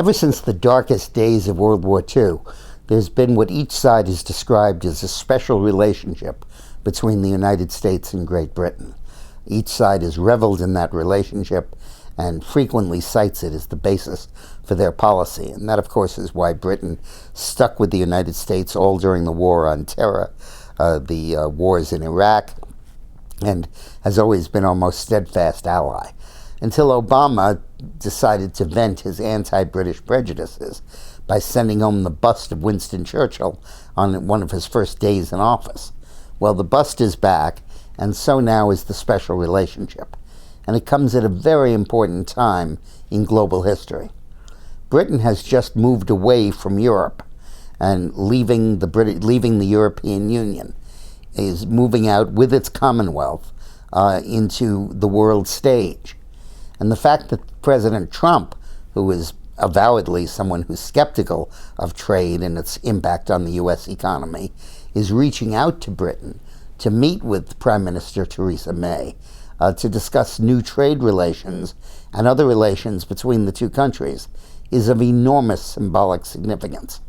Ever since the darkest days of World War II, there's been what each side has described as a special relationship between the United States and Great Britain. Each side has reveled in that relationship and frequently cites it as the basis for their policy. And that, of course, is why Britain stuck with the United States all during the War on Terror, the wars in Iraq, and has always been our most steadfast ally. Until Obama decided to vent his anti-British prejudices by sending home the bust of Winston Churchill on one of his first days in office. Well, the bust is back, and so now is the special relationship. And it comes at a very important time in global history. Britain has just moved away from Europe and leaving the European Union, is moving out with its Commonwealth into the world stage. And the fact that President Trump, who is avowedly someone who's skeptical of trade and its impact on the U.S. economy, is reaching out to Britain to meet with Prime Minister Theresa May to discuss new trade relations and other relations between the two countries is of enormous symbolic significance.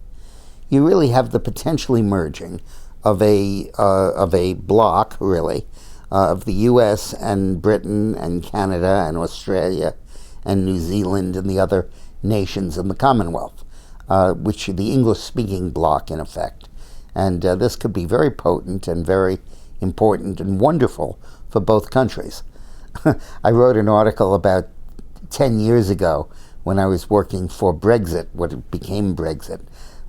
You really have the potential emerging of a bloc, really, of the U.S. and Britain and Canada and Australia and New Zealand and the other nations in the Commonwealth, which are the English-speaking bloc, in effect. And this could be very potent and very important and wonderful for both countries. I wrote an article about 10 years ago when I was working for Brexit, what became Brexit,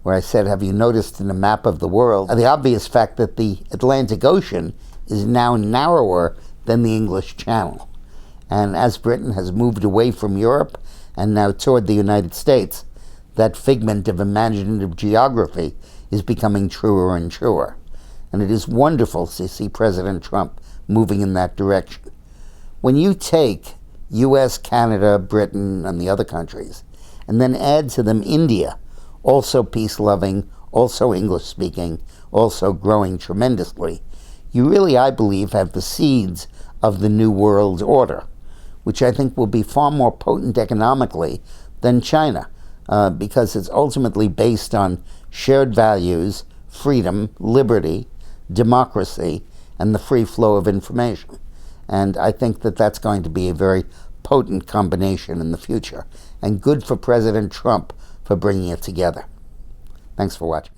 where I said, have you noticed in a map of the world the obvious fact that the Atlantic Ocean is now narrower than the English Channel? And as Britain has moved away from Europe and now toward the United States, that figment of imaginative geography is becoming truer and truer. And it is wonderful to see President Trump moving in that direction. When you take US, Canada, Britain, and the other countries, and then add to them India, also peace-loving, also English-speaking, also growing tremendously, you really, I believe, have the seeds of the New World Order, which I think will be far more potent economically than China, because it's ultimately based on shared values, freedom, liberty, democracy, and the free flow of information. And I think that that's going to be a very potent combination in the future, and good for President Trump for bringing it together. Thanks for watching.